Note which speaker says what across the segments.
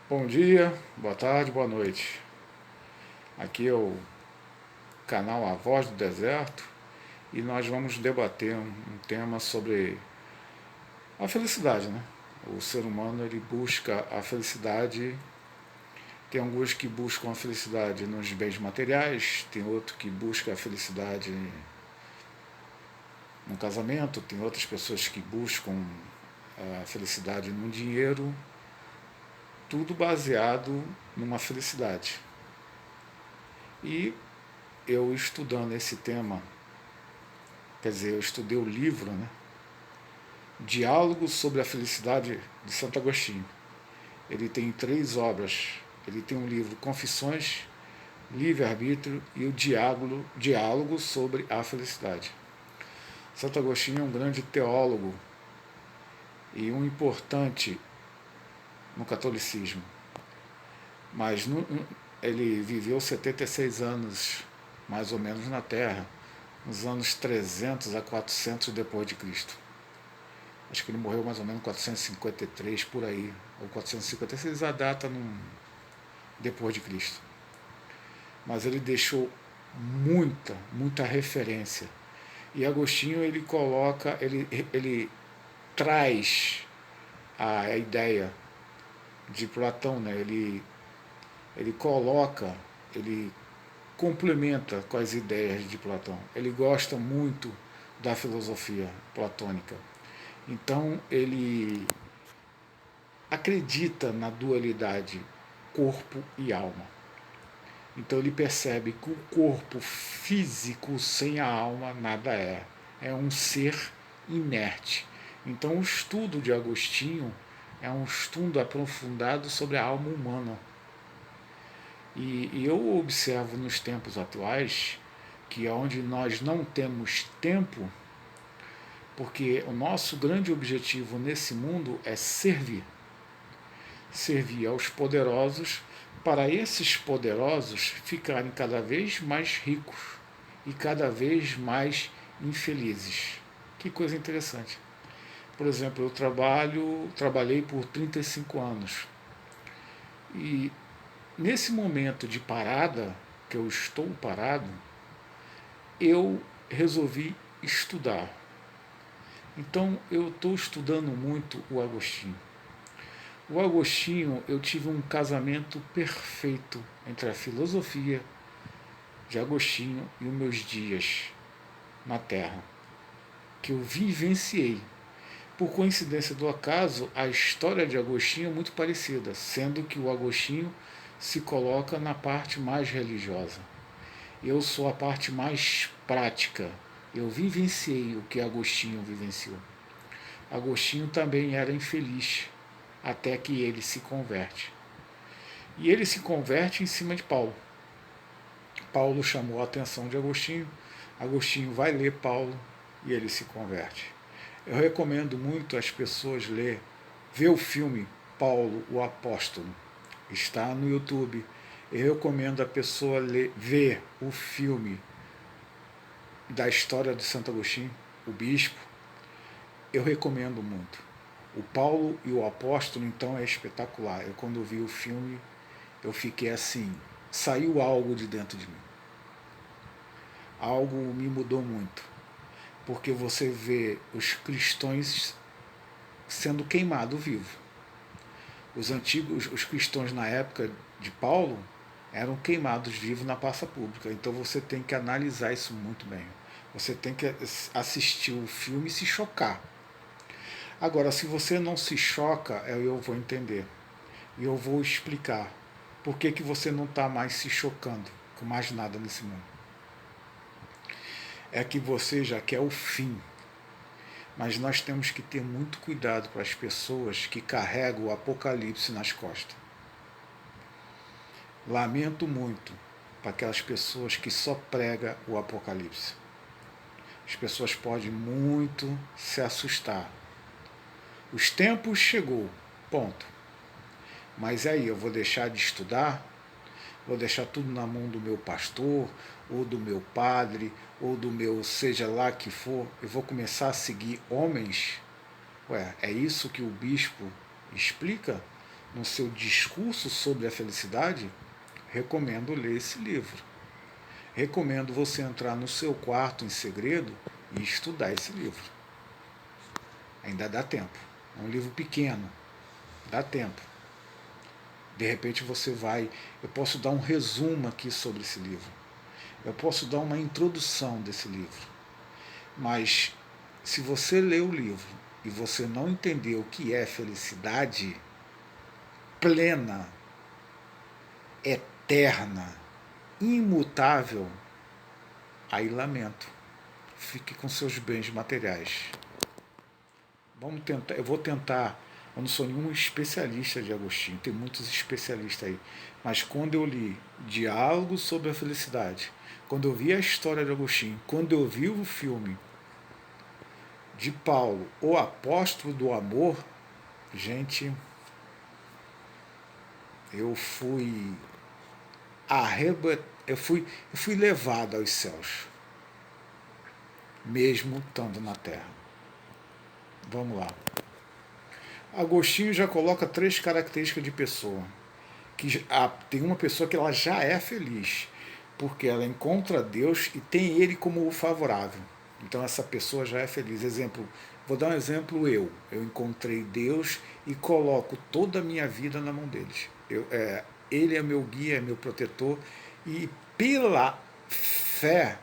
Speaker 1: Bom dia, boa tarde, boa noite. Aqui é o canal A Voz do Deserto e nós vamos debater um tema sobre a felicidade, né? O ser humano ele busca a felicidade. Tem alguns que buscam a felicidade nos bens materiais, tem outro que busca a felicidade no casamento, tem outras pessoas que buscam a felicidade no dinheiro, tudo baseado numa felicidade. E eu estudando esse tema, quer dizer, eu estudei o livro, né? Diálogo sobre a Felicidade de Santo Agostinho. Ele tem três obras. Ele tem um livro Confissões, Livre-Arbítrio e o Diálogo sobre a Felicidade. Santo Agostinho é um grande teólogo e um importante no catolicismo. Mas ele viveu 76 anos, mais ou menos, na Terra, nos anos 300 a 400 depois de Cristo. Acho que ele morreu mais ou menos em 453 por aí, ou 456, a data depois de Cristo. Mas ele deixou muita referência. E Agostinho ele coloca, ele traz a ideia de Platão, né? Ele coloca, ele complementa com as ideias de Platão. Ele gosta muito da filosofia platônica. Então ele acredita na dualidade corpo e alma. Então ele percebe que o corpo físico sem a alma nada é. É um ser inerte. Então o estudo de Agostinho é um estudo aprofundado sobre a alma humana. E eu observo nos tempos atuais que é onde nós não temos tempo, porque o nosso grande objetivo nesse mundo é servir. Servir aos poderosos, para esses poderosos ficarem cada vez mais ricos e cada vez mais infelizes. Que coisa interessante. Por exemplo, trabalhei por 35 anos. E nesse momento de parada, que eu estou parado, eu resolvi estudar. Então eu estou estudando muito o Agostinho. O Agostinho, eu tive um casamento perfeito entre a filosofia de Agostinho e os meus dias na Terra, que eu vivenciei. Por coincidência do acaso, a história de Agostinho é muito parecida, sendo que o Agostinho se coloca na parte mais religiosa. Eu sou a parte mais prática. Eu vivenciei o que Agostinho vivenciou. Agostinho também era infeliz, até que ele se converte. E ele se converte em cima de Paulo. Paulo chamou a atenção de Agostinho, Agostinho vai ler Paulo e ele se converte. Eu recomendo muito as pessoas ver o filme Paulo, o Apóstolo. Está no YouTube. Eu recomendo a pessoa ver o filme da história de Santo Agostinho, o bispo. Eu recomendo muito. O Paulo e o Apóstolo, então, é espetacular. Eu, quando vi o filme, eu fiquei assim, saiu algo de dentro de mim. Algo me mudou muito. Porque você vê os cristãos sendo queimados vivos. Os cristãos na época de Paulo eram queimados vivos na praça pública. Então você tem que analisar isso muito bem. Você tem que assistir o filme e se chocar. Agora, se você não se choca, eu vou entender. E eu vou explicar por que você não está mais se chocando com mais nada nesse mundo. É que você já quer o fim. Mas nós temos que ter muito cuidado com as pessoas que carregam o apocalipse nas costas. Lamento muito para aquelas pessoas que só pregam o apocalipse. As pessoas podem muito se assustar. Os tempos chegou, ponto. Mas aí, eu vou deixar de estudar? Vou deixar tudo na mão do meu pastor, ou do meu padre, ou do meu seja lá que for? Eu vou começar a seguir homens? Ué, é isso que o bispo explica? no seu discurso sobre a felicidade, recomendo ler esse livro. Recomendo você entrar no seu quarto em segredo e estudar esse livro. Ainda dá tempo. É um livro pequeno, dá tempo. De repente você vai... Eu posso dar um resumo aqui sobre esse livro. Eu posso dar uma introdução desse livro. Mas se você ler o livro e você não entender o que é felicidade plena, eterna, imutável, aí lamento. Fique com seus bens materiais. Vamos tentar, eu vou tentar. Eu não sou nenhum especialista de Agostinho, tem muitos especialistas aí. Mas quando eu li Diálogos sobre a Felicidade, quando eu vi a história de Agostinho, quando eu vi o filme de Paulo, O Apóstolo do Amor, gente, eu fui eu fui levado aos céus, mesmo estando na terra. Vamos lá. Agostinho já coloca 3 características de pessoa. Tem uma pessoa que ela já é feliz, porque ela encontra Deus e tem Ele como o favorável. Então essa pessoa já é feliz. Exemplo, vou dar um exemplo eu encontrei Deus e coloco toda a minha vida na mão deles. Ele é meu guia, é meu protetor, e pela fé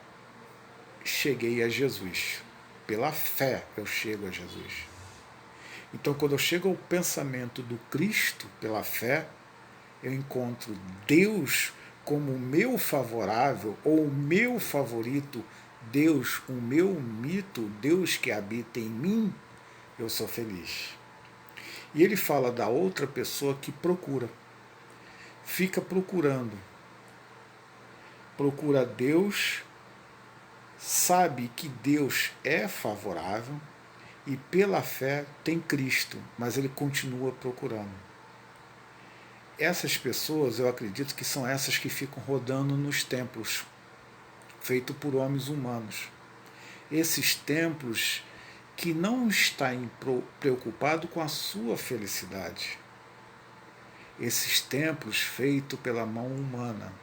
Speaker 1: cheguei a Jesus. Pela fé eu chego a Jesus. Então, quando eu chego ao pensamento do Cristo pela fé, eu encontro Deus como o meu favorável, ou o meu favorito, Deus, o meu mito, Deus que habita em mim, eu sou feliz. E ele fala da outra pessoa que procura, fica procurando. Procura Deus, sabe que Deus é favorável, e pela fé tem Cristo, mas ele continua procurando. Essas pessoas, eu acredito que são essas que ficam rodando nos templos, feitos por homens humanos. Esses templos que não estão preocupados com a sua felicidade. Esses templos feitos pela mão humana,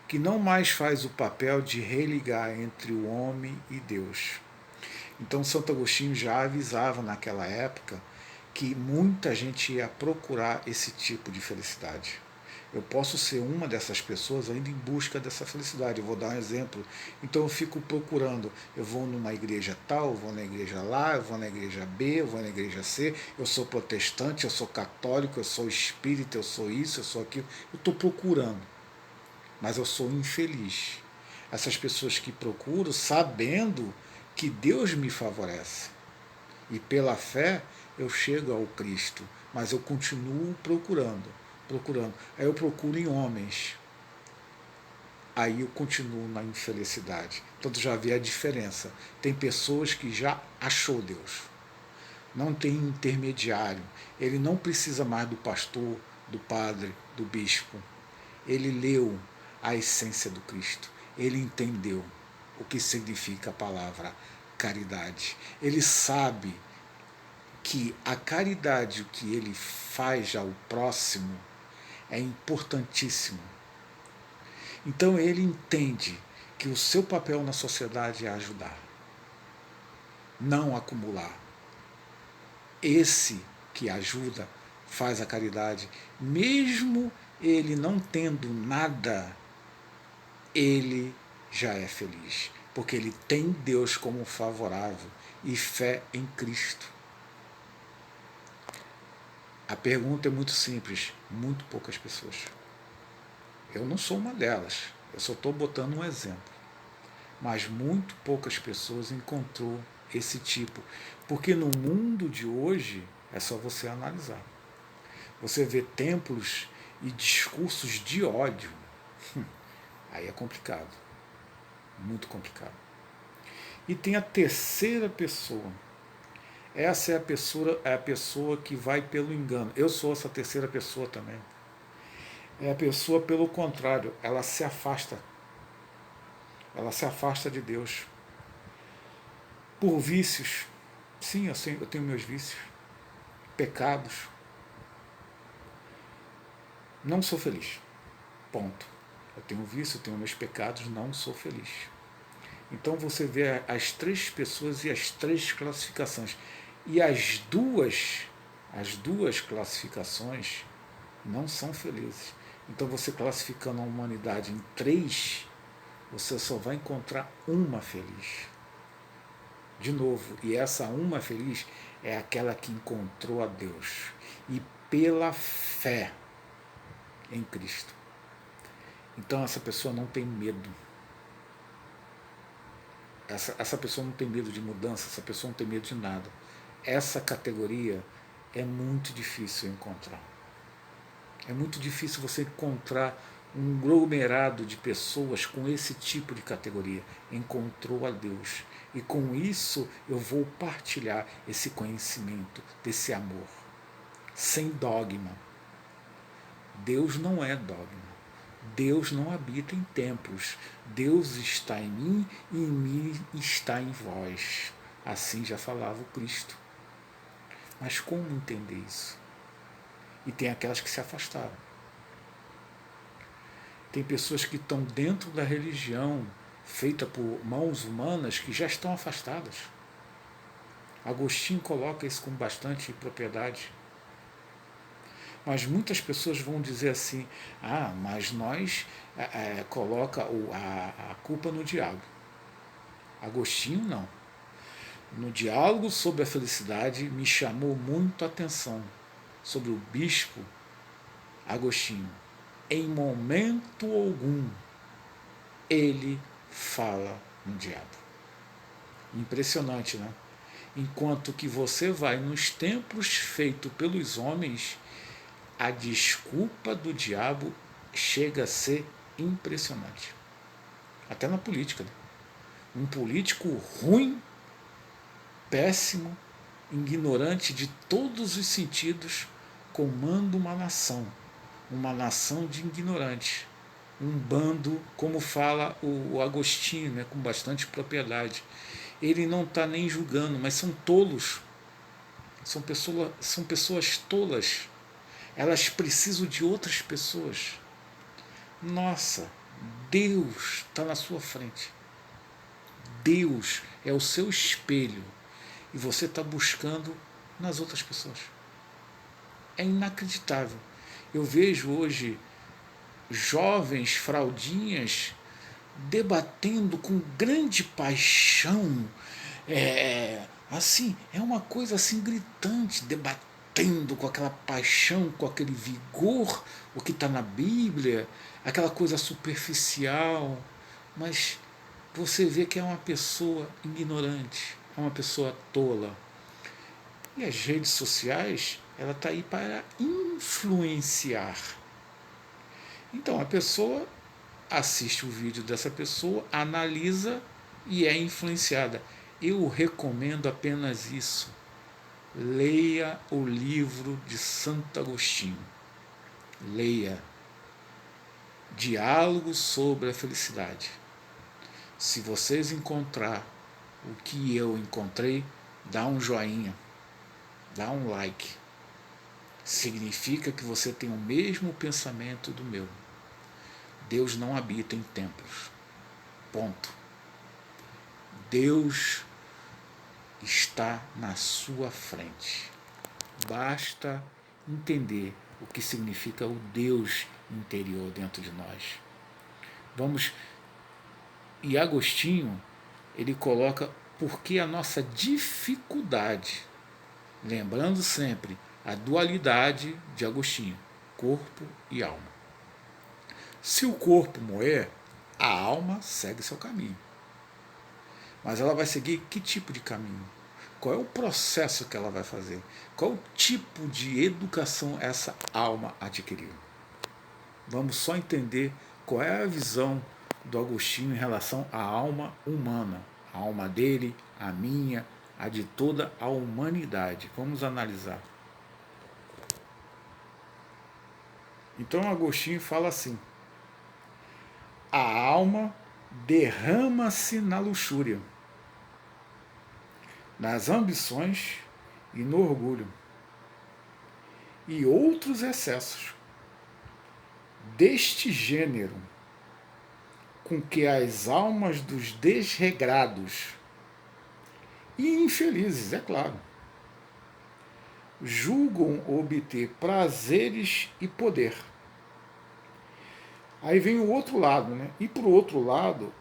Speaker 1: que não mais faz o papel de religar entre o homem e Deus. Então Santo Agostinho já avisava naquela época que muita gente ia procurar esse tipo de felicidade. Eu posso ser uma dessas pessoas ainda em busca dessa felicidade. Eu vou dar um exemplo. Então eu fico procurando. Eu vou numa igreja tal, eu vou na igreja lá, eu vou na igreja B, eu vou na igreja C. Eu sou protestante, eu sou católico, eu sou espírita, eu sou isso, eu sou aquilo. Eu estou procurando. Mas eu sou infeliz. Essas pessoas que procuram sabendo que Deus me favorece. E pela fé eu chego ao Cristo, mas eu continuo procurando. Aí eu procuro em homens. Aí eu continuo na infelicidade. Então tu já vê a diferença. Tem pessoas que já achou Deus. Não tem intermediário. Ele não precisa mais do pastor, do padre, do bispo. Ele leu a essência do Cristo. Ele entendeu o que significa a palavra caridade. Ele sabe que a caridade, o que ele faz ao próximo, é importantíssimo. Então ele entende que o seu papel na sociedade é ajudar, não acumular. Esse que ajuda faz a caridade, mesmo ele não tendo nada, ele já é feliz, porque ele tem Deus como favorável e fé em Cristo. A pergunta é muito simples, muito poucas pessoas. Eu não sou uma delas, eu só estou botando um exemplo. Mas muito poucas pessoas encontrou esse tipo, porque no mundo de hoje é só você analisar. Você vê templos e discursos de ódio, aí é complicado, muito complicado. E tem a terceira pessoa. Essa é a pessoa que vai pelo engano. Eu sou essa terceira pessoa também. É a pessoa, pelo contrário, ela se afasta. Ela se afasta de Deus. Por vícios. Sim, eu tenho meus vícios. Pecados. Não sou feliz. Ponto. Eu tenho vício, eu tenho meus pecados, não sou feliz. Então você vê as três pessoas e as três classificações. E as duas classificações não são felizes. Então você classificando a humanidade em três, você só vai encontrar uma feliz. De novo, e essa uma feliz é aquela que encontrou a Deus. E pela fé em Cristo. Então essa pessoa não tem medo. Essa pessoa não tem medo de mudança, essa pessoa não tem medo de nada. Essa categoria é muito difícil encontrar. É muito difícil você encontrar um aglomerado de pessoas com esse tipo de categoria. Encontrou a Deus. E com isso eu vou partilhar esse conhecimento, desse amor. Sem dogma. Deus não é dogma. Deus não habita em templos. Deus está em mim e em mim está em vós. Assim já falava o Cristo. Mas como entender isso? E tem aquelas que se afastaram. Tem pessoas que estão dentro da religião feita por mãos humanas que já estão afastadas. Agostinho coloca isso com bastante propriedade. Mas muitas pessoas vão dizer assim, mas nós coloca a culpa no diabo. Agostinho não. No diálogo sobre a felicidade me chamou muito a atenção sobre o bispo Agostinho. Em momento algum ele fala no diabo. Impressionante, né? Enquanto que você vai nos templos feitos pelos homens, a desculpa do diabo chega a ser impressionante. Até na política. Né? Um político ruim, péssimo, ignorante de todos os sentidos, comanda uma nação de ignorantes. Um bando, como fala o Agostinho, né, com bastante propriedade. Ele não está nem julgando, mas são tolos. São pessoas tolas. Elas precisam de outras pessoas. Nossa, Deus está na sua frente. Deus é o seu espelho. E você está buscando nas outras pessoas. É inacreditável. Eu vejo hoje jovens fraldinhas debatendo com grande paixão. É uma coisa assim gritante, debatendo com aquela paixão, com aquele vigor, o que está na Bíblia, aquela coisa superficial, mas você vê que é uma pessoa ignorante, é uma pessoa tola. E as redes sociais, ela está aí para influenciar. Então a pessoa assiste o vídeo dessa pessoa, analisa e é influenciada. Eu recomendo apenas isso. Leia o livro de Santo Agostinho. Leia Diálogo sobre a Felicidade. Se vocês encontrar o que eu encontrei, dá um joinha, dá um like. Significa que você tem o mesmo pensamento do meu. Deus não habita em templos. Ponto. Deus está na sua frente. Basta entender o que significa o Deus interior dentro de nós. E Agostinho, ele coloca por que a nossa dificuldade, lembrando sempre a dualidade de Agostinho, corpo e alma. Se o corpo morrer, a alma segue seu caminho. Mas ela vai seguir que tipo de caminho? Qual é o processo que ela vai fazer? Qual o tipo de educação essa alma adquiriu? Vamos só entender qual é a visão do Agostinho em relação à alma humana. A alma dele, a minha, a de toda a humanidade. Vamos analisar. Então Agostinho fala assim: a alma derrama-se na luxúria, nas ambições e no orgulho, e outros excessos. deste gênero, com que as almas dos desregrados e infelizes, é claro, julgam obter prazeres e poder. Aí vem o outro lado, né? E por outro lado,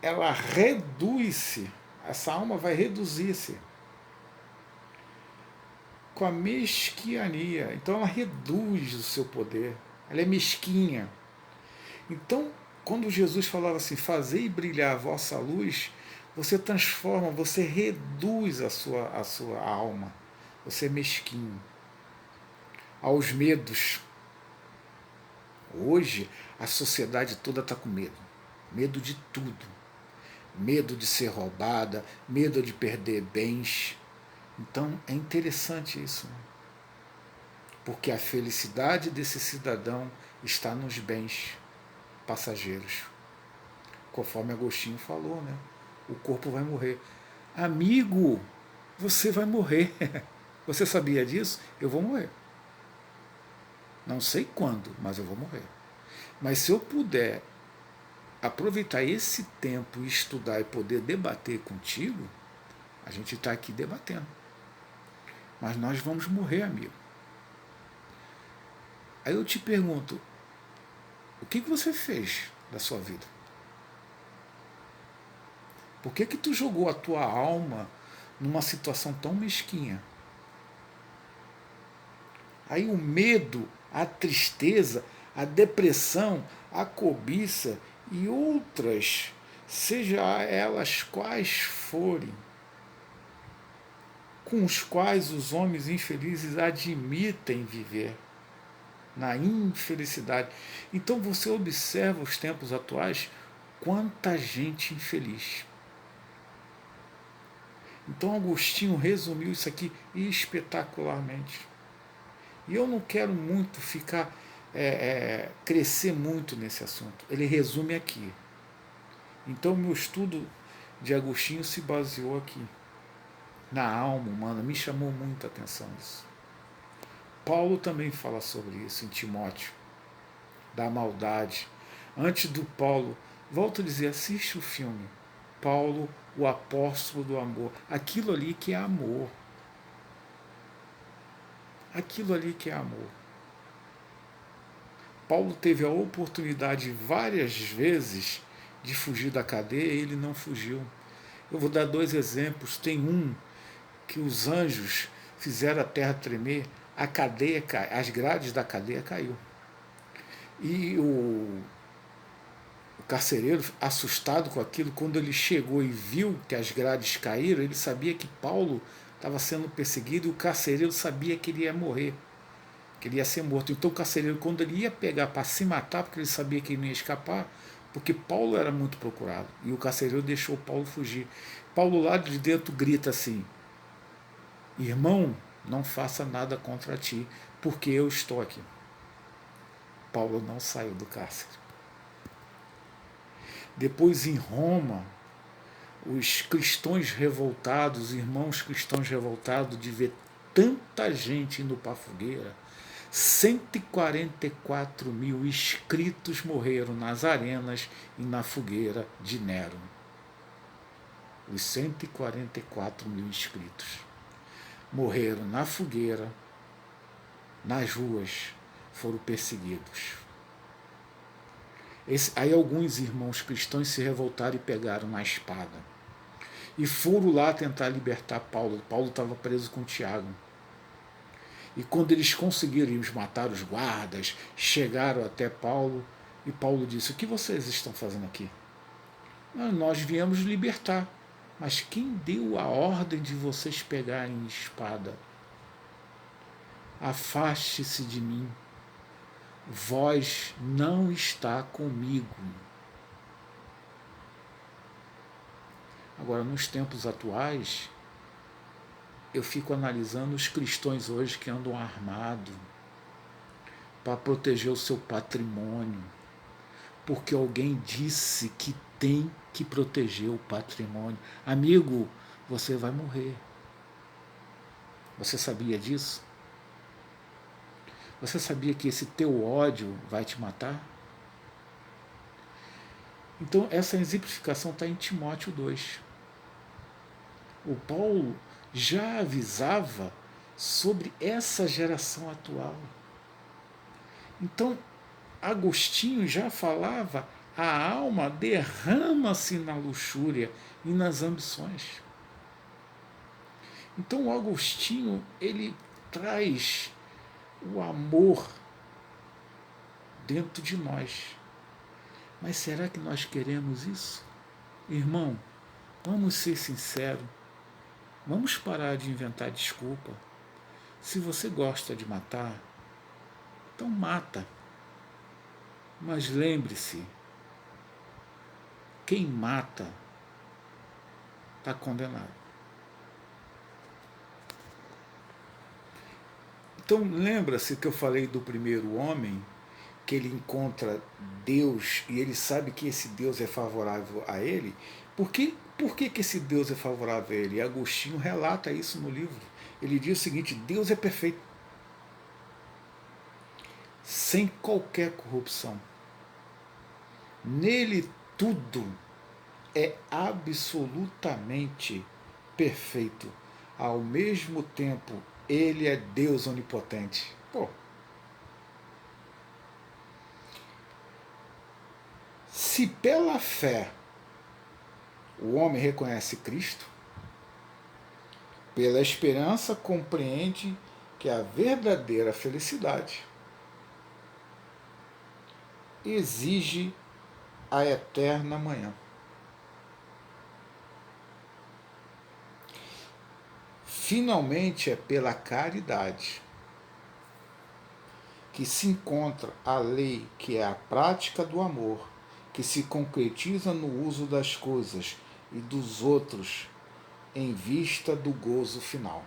Speaker 1: ela reduz-se, essa alma vai reduzir-se com a mesquinharia. Então ela reduz o seu poder, ela é mesquinha. Então, quando Jesus falava assim, fazei brilhar a vossa luz, você transforma, você reduz a sua alma, você é mesquinho. Aos medos. Hoje, a sociedade toda está com medo. Medo de tudo. Medo de ser roubada, medo de perder bens. Então, é interessante isso. Né? Porque a felicidade desse cidadão está nos bens passageiros. Conforme Agostinho falou, né? O corpo vai morrer. Amigo, você vai morrer. Você sabia disso? Eu vou morrer. Não sei quando, mas eu vou morrer. Mas se eu puder aproveitar esse tempo e estudar e poder debater contigo, a gente está aqui debatendo. Mas nós vamos morrer, amigo. Aí eu te pergunto, o que você fez da sua vida? Por que tu jogou a tua alma numa situação tão mesquinha? Aí o medo, a tristeza, a depressão, a cobiça e outras, seja elas quais forem, com os quais os homens infelizes admitem viver na infelicidade. Então você observa os tempos atuais, quanta gente infeliz. Então Agostinho resumiu isso aqui espetacularmente. E eu não quero muito ficar, crescer muito nesse assunto. Ele resume aqui. Então meu estudo de Agostinho se baseou aqui. Na alma humana, me chamou muita atenção isso. Paulo também fala sobre isso em Timóteo, da maldade. Antes do Paulo, volto a dizer, assiste o filme. Paulo, o apóstolo do amor. Aquilo ali que é amor. Aquilo ali que é amor. Paulo teve a oportunidade várias vezes de fugir da cadeia e ele não fugiu. Eu vou dar 2 exemplos. Tem um que os anjos fizeram a terra tremer, a cadeia, as grades da cadeia caiu. E o carcereiro, assustado com aquilo, quando ele chegou e viu que as grades caíram, ele sabia que Paulo estava sendo perseguido e o carcereiro sabia que ele ia morrer, que ele ia ser morto. Então o carcereiro, quando ele ia pegar para se matar, porque ele sabia que ele não ia escapar, porque Paulo era muito procurado, e o carcereiro deixou Paulo fugir. Paulo lá de dentro grita assim, irmão, não faça nada contra ti, porque eu estou aqui. Paulo não saiu do cárcere. Depois em Roma, os cristãos revoltados, irmãos cristãos revoltados de ver tanta gente indo para a fogueira, 144 mil inscritos morreram nas arenas e na fogueira de Nero. Os 144 mil inscritos morreram na fogueira, nas ruas, foram perseguidos. Aí alguns irmãos cristãos se revoltaram e pegaram na espada. E foram lá tentar libertar Paulo. Paulo estava preso com Tiago. E quando eles conseguiram, eles mataram os guardas, chegaram até Paulo, e Paulo disse, o que vocês estão fazendo aqui? Nós viemos libertar. Mas quem deu a ordem de vocês pegarem espada? Afaste-se de mim. Vós não está comigo. Agora, nos tempos atuais, eu fico analisando os cristãos hoje que andam armados para proteger o seu patrimônio, porque alguém disse que tem que proteger o patrimônio. Amigo, você vai morrer. Você sabia disso? Você sabia que esse teu ódio vai te matar? Então, essa exemplificação está em Timóteo 2. O Paulo já avisava sobre essa geração atual. Então, Agostinho já falava: a alma derrama-se na luxúria e nas ambições. Então, o Agostinho, ele traz o amor dentro de nós. Mas será que nós queremos isso? Irmão, vamos ser sinceros. Vamos parar de inventar desculpa. Se você gosta de matar, então mata. Mas lembre-se, quem mata está condenado. Então lembra-se que eu falei do primeiro homem, que ele encontra Deus e ele sabe que esse Deus é favorável a ele. Por que esse Deus é favorável a ele? E Agostinho relata isso no livro. Ele diz o seguinte: Deus é perfeito, sem qualquer corrupção. Nele tudo é absolutamente perfeito. Ao mesmo tempo, ele é Deus onipotente. Pô, se pela fé o homem reconhece Cristo, pela esperança compreende que a verdadeira felicidade exige a eterna manhã. Finalmente é pela caridade que se encontra a lei, que é a prática do amor, que se concretiza no uso das coisas e dos outros em vista do gozo final.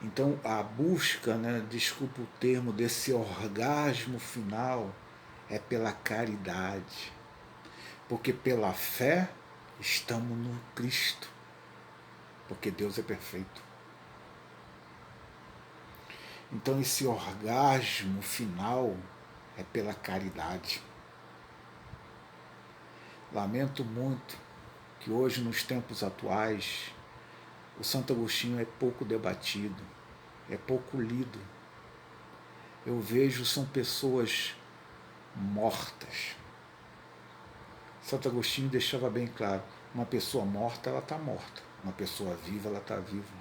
Speaker 1: Então a busca, desculpa o termo, desse orgasmo final é pela caridade, porque pela fé estamos no Cristo, porque Deus é perfeito. Então esse orgasmo final é pela caridade. Lamento muito que hoje, nos tempos atuais, o Santo Agostinho é pouco debatido, é pouco lido. Eu vejo são pessoas mortas. Santo Agostinho deixava bem claro: uma pessoa morta, ela está morta. Uma pessoa viva, ela está viva.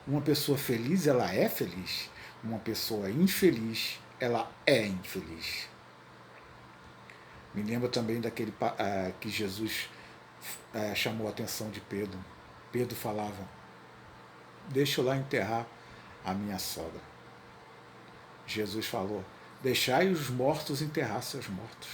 Speaker 1: Uma pessoa feliz, ela é feliz. Uma pessoa infeliz, ela é infeliz. Me lembro também daquele que Jesus chamou a atenção de Pedro. Pedro falava: deixa eu lá enterrar a minha sogra. Jesus falou: deixai os mortos enterrar seus mortos.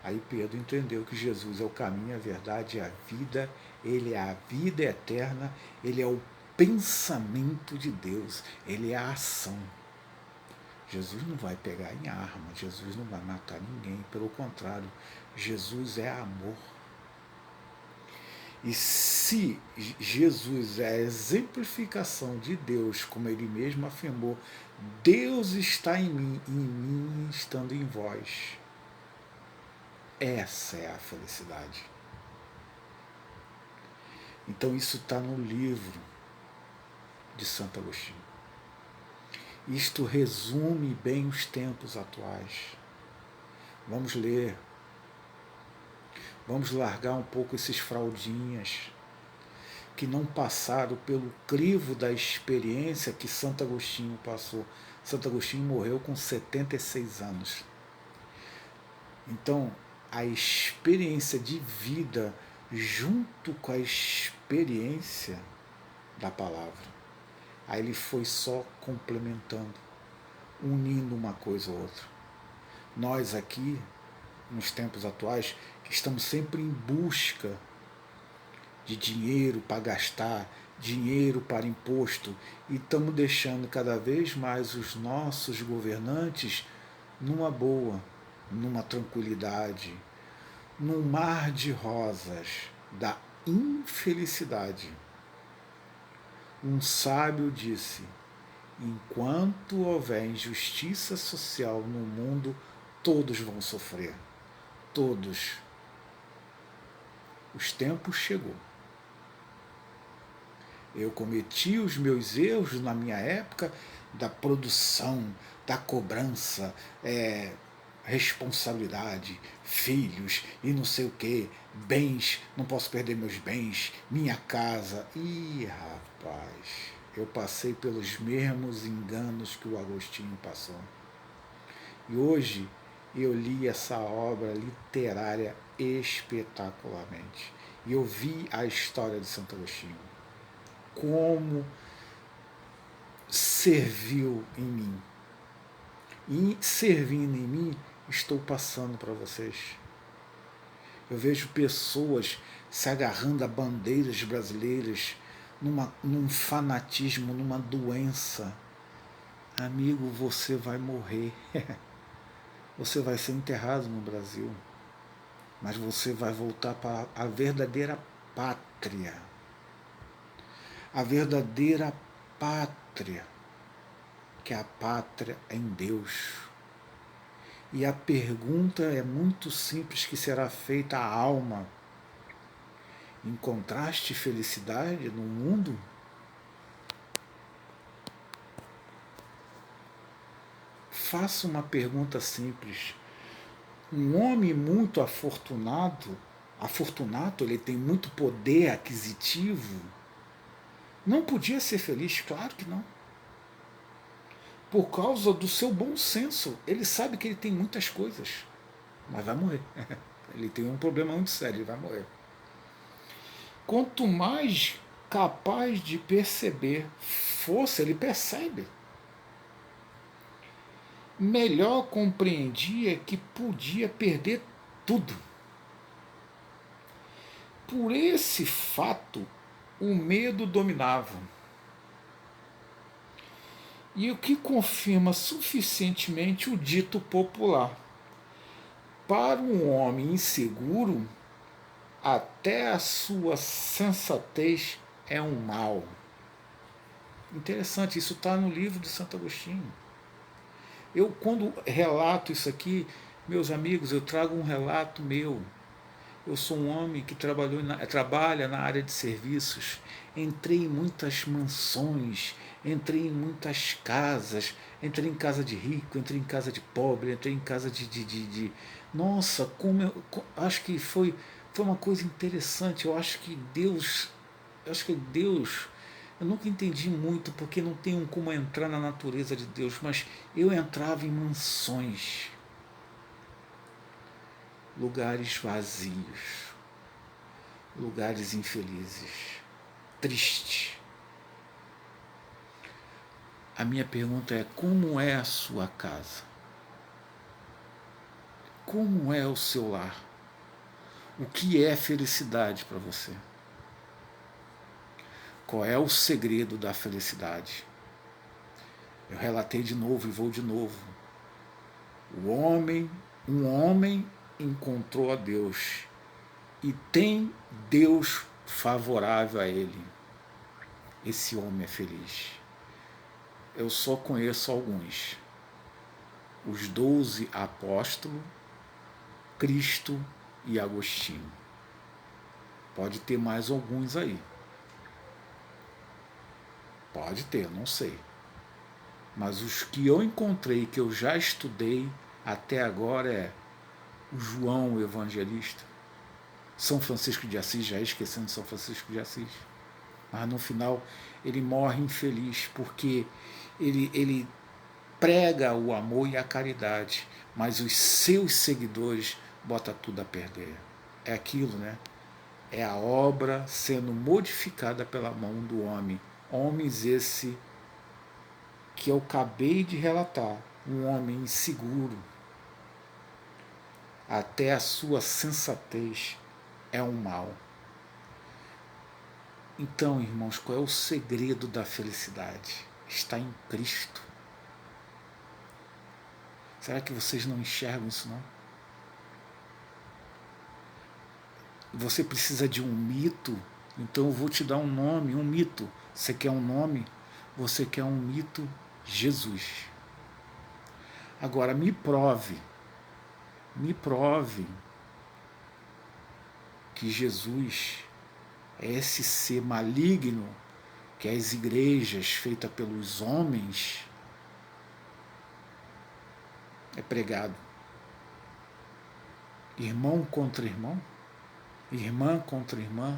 Speaker 1: Aí Pedro entendeu que Jesus é o caminho, a verdade e a vida. Ele é a vida eterna, ele é o pensamento de Deus, ele é a ação. Jesus não vai pegar em arma, Jesus não vai matar ninguém, pelo contrário, Jesus é amor. E se Jesus é a exemplificação de Deus, como ele mesmo afirmou: Deus está em mim estando em vós. Essa é a felicidade. Então isso está no livro de Santo Agostinho. Isto resume bem os tempos atuais. Vamos ler. Vamos largar um pouco esses fraldinhas que não passaram pelo crivo da experiência que Santo Agostinho passou. Santo Agostinho morreu com 76 anos. Então, a experiência de vida junto com a experiência da palavra. Aí ele foi só complementando, unindo uma coisa ou outra. Nós aqui, nos tempos atuais, que estamos sempre em busca de dinheiro para gastar, dinheiro para imposto, e estamos deixando cada vez mais os nossos governantes numa boa, numa tranquilidade, num mar de rosas da infelicidade. Um sábio disse: enquanto houver injustiça social no mundo, Todos vão sofrer. Todos. Os tempos chegou. Eu cometi os meus erros na minha época da produção, da cobrança, responsabilidade, filhos e não sei o que, bens, não posso perder meus bens, minha casa. Ih, rapaz, eu passei pelos mesmos enganos que o Agostinho passou. E hoje eu li essa obra literária espetacularmente. E eu vi a história de Santo Agostinho. Como serviu em mim. E servindo em mim, estou passando para vocês. Eu vejo pessoas se agarrando a bandeiras brasileiras num fanatismo, numa doença. Amigo, você vai morrer. Você vai ser enterrado no Brasil. Mas você vai voltar para a verdadeira pátria. A verdadeira pátria, que é a pátria em Deus. E a pergunta é muito simples que será feita à alma: encontraste felicidade no mundo? Faça uma pergunta simples. Um homem muito afortunado, ele tem muito poder aquisitivo, não podia ser feliz? Claro que não. Por causa do seu bom senso. Ele sabe que ele tem muitas coisas, mas vai morrer. Ele tem um problema muito sério, ele vai morrer. Quanto mais capaz de perceber fosse, ele percebe. Melhor compreendia que podia perder tudo. Por esse fato, o medo dominava. E o que confirma suficientemente o dito popular: para um homem inseguro, até a sua sensatez é um mal. Interessante, isso está no livro de Santo Agostinho. Eu, quando relato isso aqui, meus amigos, eu trago um relato meu. Eu sou um homem que trabalha na área de serviços. Entrei em muitas mansões, entrei em muitas casas, entrei em casa de rico, entrei em casa de pobre, entrei em casa Nossa, acho que foi uma coisa interessante. Eu acho que Deus, eu nunca entendi muito, porque não tenho como entrar na natureza de Deus, mas eu entrava em mansões, lugares vazios, lugares infelizes, tristes. A minha pergunta é: como é a sua casa? Como é o seu lar? O que é felicidade para você? Qual é o segredo da felicidade? Eu relatei de novo e vou de novo. Um homem encontrou a Deus e tem Deus favorável a ele. Esse homem é feliz. Eu só conheço alguns: os 12 apóstolos, Cristo e Agostinho. Pode ter mais alguns aí. Pode ter, não sei. Mas os que eu encontrei, que eu já estudei até agora, é o João o Evangelista, São Francisco de Assis, já esquecendo São Francisco de Assis. Mas no final ele morre infeliz, porque ele prega o amor e a caridade, mas os seus seguidores botam tudo a perder. É aquilo, né? É a obra sendo modificada pela mão do homem. Homens esse que eu acabei de relatar. Um homem inseguro. Até a sua sensatez é um mal. Então, irmãos, qual é o segredo da felicidade? Está em Cristo. Será que vocês não enxergam isso, não? Você precisa de um mito, então eu vou te dar um nome, um mito. Você quer um nome? Você quer um mito? Jesus. Agora me prove Me prove que Jesus é esse ser maligno que as igrejas feitas pelos homens é pregado. Irmão contra irmão, irmã contra irmã,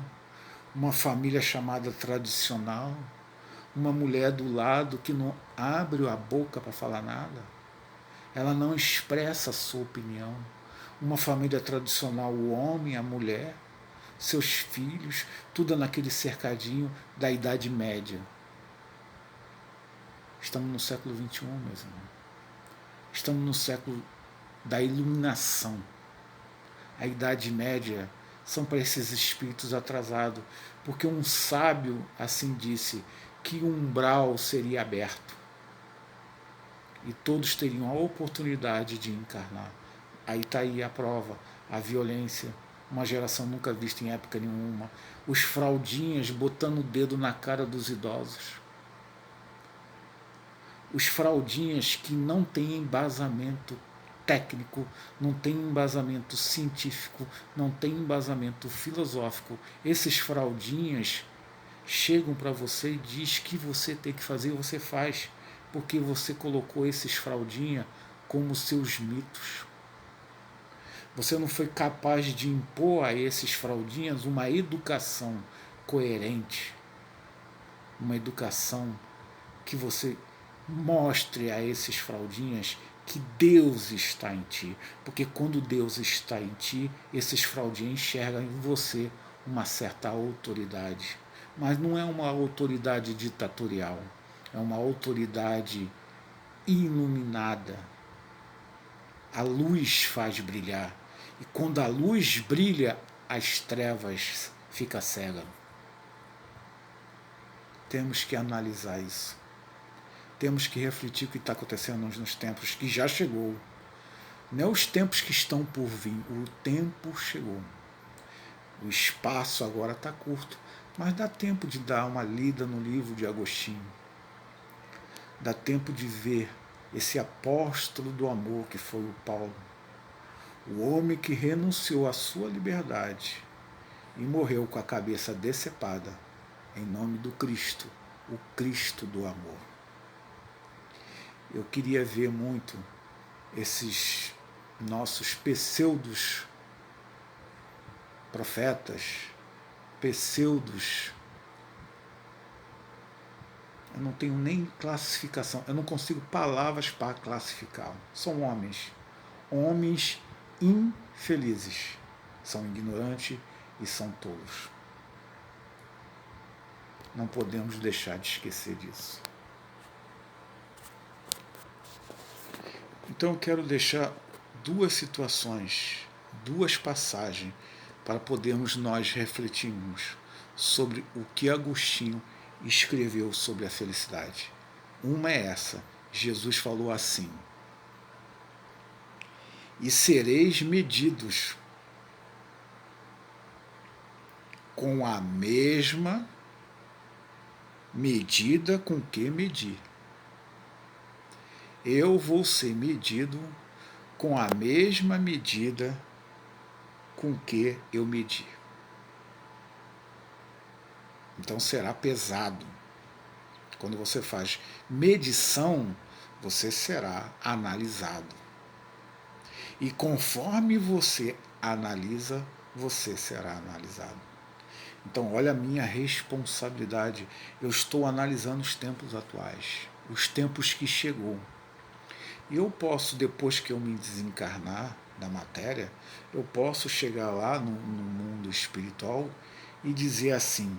Speaker 1: uma família chamada tradicional, uma mulher do lado que não abre a boca para falar nada, ela não expressa a sua opinião. Uma família tradicional, o homem, a mulher, seus filhos, tudo naquele cercadinho da Idade Média. Estamos no século XXI, meus irmãos. Estamos no século da iluminação. A Idade Média são para esses espíritos atrasados, porque um sábio assim disse que o umbral seria aberto e todos teriam a oportunidade de encarnar. Aí está aí a prova, a violência, uma geração nunca vista em época nenhuma, os fraldinhas botando o dedo na cara dos idosos, os fraldinhas que não têm embasamento técnico, não tem embasamento científico, não tem embasamento filosófico. Esses fraldinhas chegam para você e diz que você tem que fazer e você faz, porque você colocou esses fraldinhas como seus mitos. Você não foi capaz de impor a esses fraldinhas uma educação coerente, uma educação que você mostre a esses fraldinhas que Deus está em ti, porque quando Deus está em ti, esses fraldinhas enxergam em você uma certa autoridade, mas não é uma autoridade ditatorial, é uma autoridade iluminada. A luz faz brilhar, e quando a luz brilha, as trevas ficam cegas. Temos que analisar isso. Temos que refletir o que está acontecendo nos tempos que já chegou. Não é os tempos que estão por vir, o tempo chegou. O espaço agora está curto, mas dá tempo de dar uma lida no livro de Agostinho. Dá tempo de ver esse apóstolo do amor que foi o Paulo. O homem que renunciou à sua liberdade e morreu com a cabeça decepada em nome do Cristo, o Cristo do amor. Eu queria ver muito esses nossos pseudos profetas, pseudos. Eu não tenho nem classificação, eu não consigo palavras para classificar. São homens, homens infelizes, são ignorantes e são tolos. Não podemos deixar de esquecer disso. Então eu quero deixar duas situações, duas passagens, para podermos nós refletirmos sobre o que Agostinho escreveu sobre a felicidade. Uma é essa, Jesus falou assim: e sereis medidos com a mesma medida com que medir. Eu vou ser medido com a mesma medida com que eu medir. Então será pesado. Quando você faz medição, você será analisado. E conforme você analisa, você será analisado. Então, olha a minha responsabilidade. Eu estou analisando os tempos atuais, os tempos que chegou. E eu posso, depois que eu me desencarnar da matéria, eu posso chegar lá no mundo espiritual e dizer assim: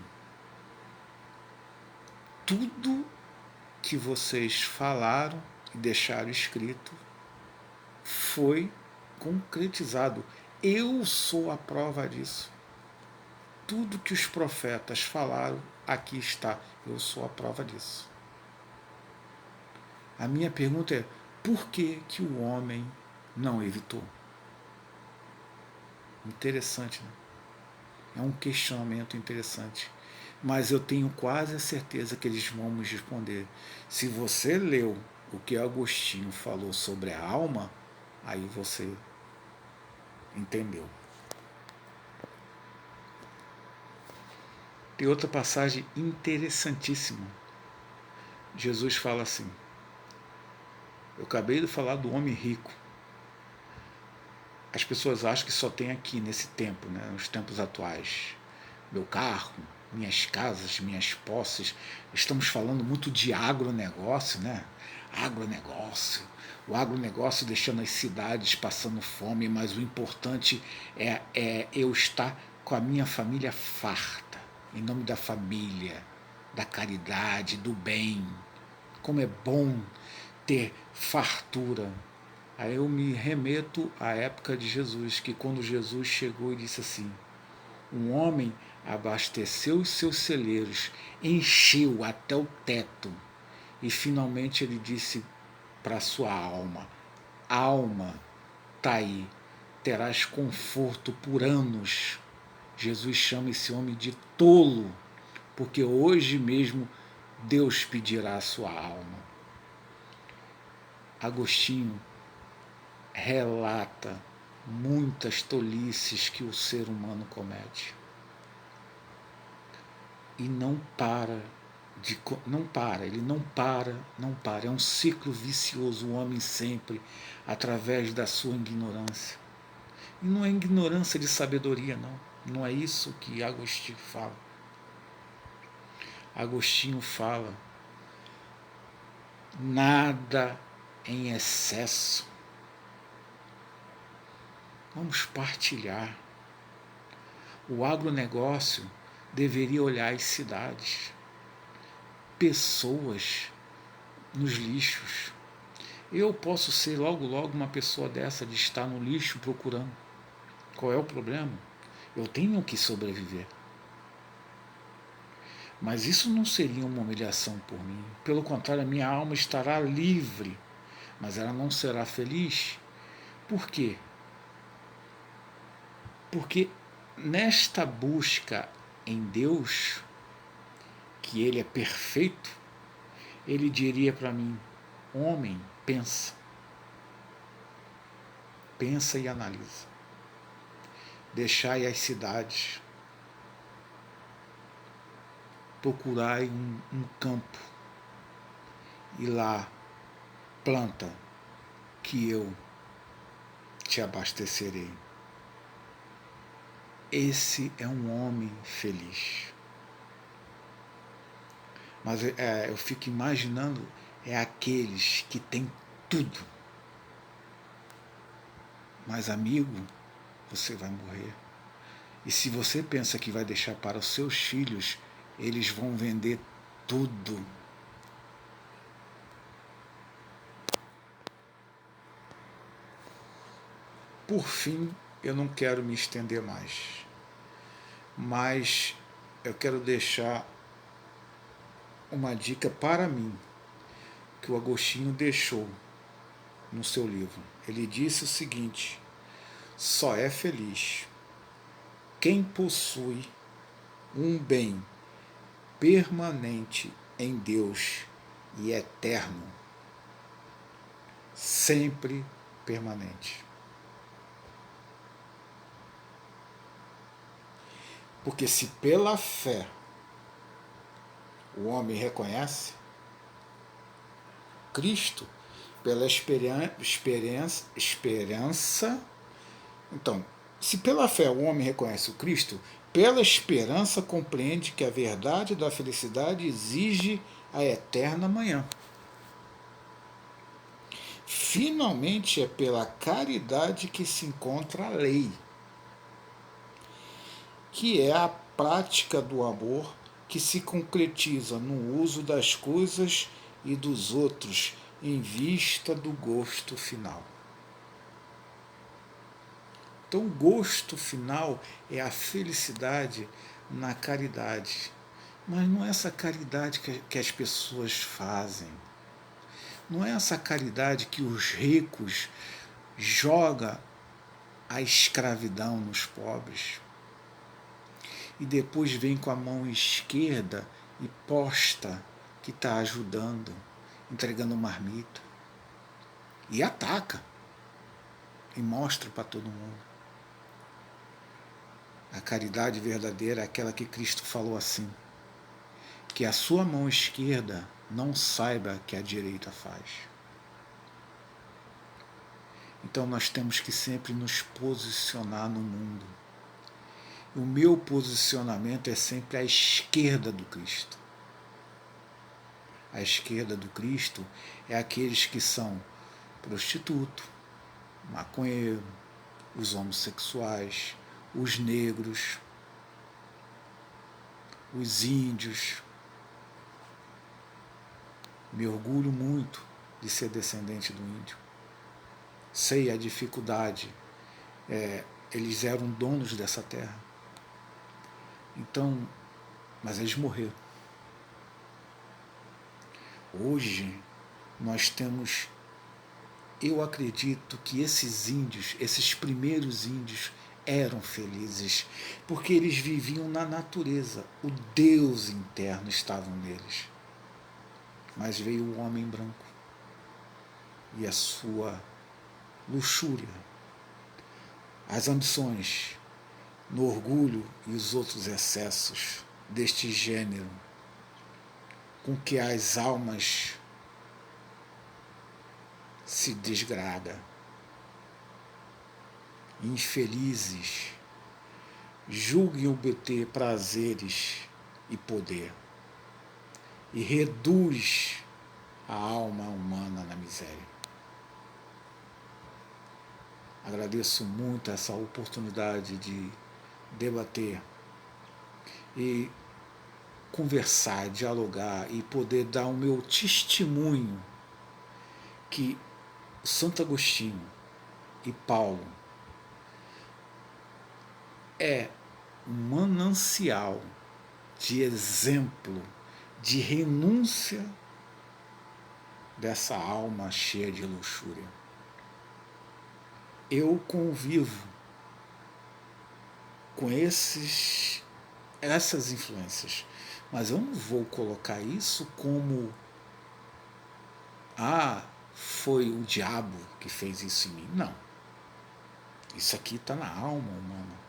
Speaker 1: tudo que vocês falaram e deixaram escrito foi concretizado. Eu sou a prova disso. Tudo que os profetas falaram, aqui está. Eu sou a prova disso. A minha pergunta é: por que o homem não evitou? Interessante, né? É um questionamento interessante. Mas eu tenho quase a certeza que eles vão me responder. Se você leu o que Agostinho falou sobre a alma, aí você entendeu. Tem outra passagem interessantíssima. Jesus fala assim: eu acabei de falar do homem rico. As pessoas acham que só tem aqui nesse tempo, né, nos tempos atuais. Meu carro, minhas casas, minhas posses. Estamos falando muito de agronegócio, né? Agronegócio. O agronegócio deixando as cidades passando fome, mas o importante é eu estar com a minha família farta, em nome da família, da caridade, do bem. Como é bom ter fartura. Aí eu me remeto à época de Jesus, que quando Jesus chegou e disse assim: um homem abasteceu os seus celeiros, encheu até o teto, e finalmente ele disse para sua alma: alma, tá aí, terás conforto por anos. Jesus chama esse homem de tolo, porque hoje mesmo Deus pedirá a sua alma. Agostinho relata muitas tolices que o ser humano comete. E não para, ele não para. É um ciclo vicioso, o homem sempre, através da sua ignorância. E não é ignorância de sabedoria, não. Não é isso que Agostinho fala. Agostinho fala: nada em excesso. Vamos partilhar. O agronegócio deveria olhar as cidades, pessoas nos lixos. Eu posso ser logo uma pessoa dessa, de estar no lixo procurando. Qual é o problema? Eu tenho que sobreviver. Mas isso não seria uma humilhação por mim. Pelo contrário, a minha alma estará livre, mas ela não será feliz. Por quê? Porque nesta busca em Deus, que Ele é perfeito, Ele diria para mim: homem, pensa. Pensa e analisa. Deixai as cidades. Procurai um campo. E lá planta, que eu te abastecerei. Esse é um homem feliz. Mas eu fico imaginando, aqueles que têm tudo. Mas, amigo, você vai morrer. E se você pensa que vai deixar para os seus filhos, eles vão vender tudo. Por fim, eu não quero me estender mais, mas eu quero deixar uma dica para mim, que o Agostinho deixou no seu livro. Ele disse o seguinte: só é feliz quem possui um bem permanente em Deus e eterno, sempre permanente. Porque se pela fé o homem reconhece Cristo, pela esperança. Então, se pela fé o homem reconhece o Cristo, pela esperança compreende que a verdade da felicidade exige a eterna manhã. Finalmente é pela caridade que se encontra a lei, que é a prática do amor que se concretiza no uso das coisas e dos outros em vista do gosto final. Então, o gosto final é a felicidade na caridade. Mas não é essa caridade que as pessoas fazem. Não é essa caridade que os ricos jogam a escravidão nos pobres e depois vem com a mão esquerda e posta que está ajudando, entregando marmita. E ataca. E mostra para todo mundo. A caridade verdadeira é aquela que Cristo falou assim: que a sua mão esquerda não saiba que a direita faz. Então nós temos que sempre nos posicionar no mundo. O meu posicionamento é sempre à esquerda do Cristo. A esquerda do Cristo é aqueles que são prostituto, maconheiro, os homossexuais, os negros, os índios. Me orgulho muito de ser descendente do índio. Sei a dificuldade. Eles eram donos dessa terra. Então, mas eles morreram. Hoje, nós temos... Eu acredito que esses índios, esses primeiros índios, eram felizes, porque eles viviam na natureza. O Deus interno estava neles. Mas veio o homem branco e a sua luxúria, as ambições, no orgulho e os outros excessos deste gênero, com que as almas se desgradam. Infelizes, julguem obter prazeres e poder, e reduz a alma humana na miséria. Agradeço muito essa oportunidade de debater e conversar, dialogar e poder dar o meu testemunho que Santo Agostinho e Paulo é um manancial de exemplo, de renúncia dessa alma cheia de luxúria. Eu convivo com essas influências, mas eu não vou colocar isso como foi o diabo que fez isso em mim. Não. Isso aqui está na alma humana.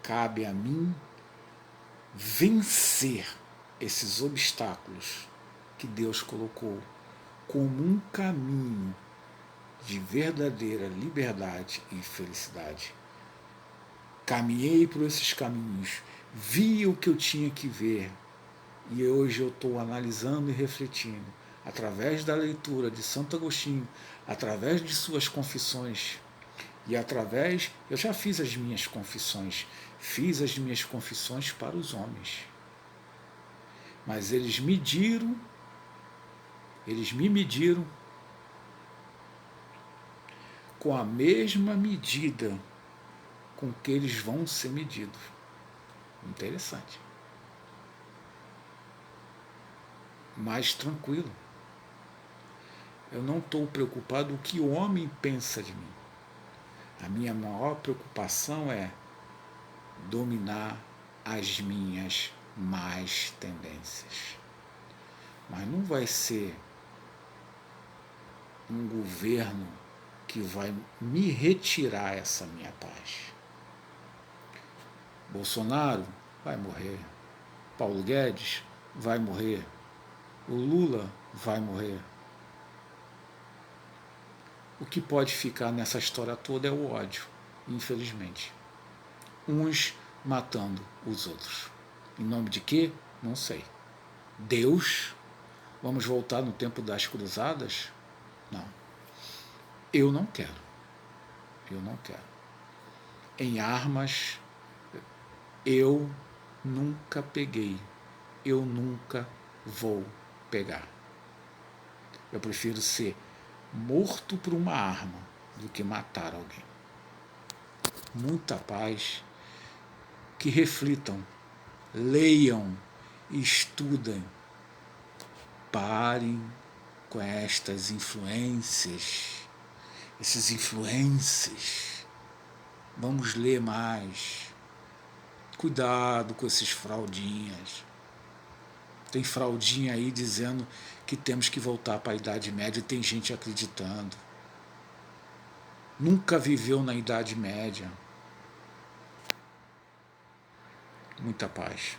Speaker 1: Cabe a mim vencer esses obstáculos que Deus colocou como um caminho de verdadeira liberdade e felicidade. Caminhei por esses caminhos, vi o que eu tinha que ver, e hoje eu estou analisando e refletindo, através da leitura de Santo Agostinho, através de suas confissões, e através... Eu já fiz as minhas confissões para os homens, mas eles me mediram com a mesma medida com que eles vão ser medidos. Interessante. Mais tranquilo. Eu não estou preocupado com o que o homem pensa de mim. A minha maior preocupação é dominar as minhas más tendências. Mas não vai ser um governo que vai me retirar essa minha paz. Bolsonaro vai morrer. Paulo Guedes vai morrer. O Lula vai morrer. O que pode ficar nessa história toda é o ódio, infelizmente. Uns matando os outros. Em nome de quê? Não sei. Deus? Vamos voltar no tempo das cruzadas? Não. Eu não quero. Em armas, eu nunca peguei. Eu nunca vou pegar. Eu prefiro ser morto por uma arma do que matar alguém. Muita paz. Que reflitam, leiam e estudem. Parem com estas influências, esses influencers. Vamos ler mais. Cuidado com esses fraldinhas. Tem fraldinha aí dizendo que temos que voltar para a Idade Média e tem gente acreditando. Nunca viveu na Idade Média. Muita paz.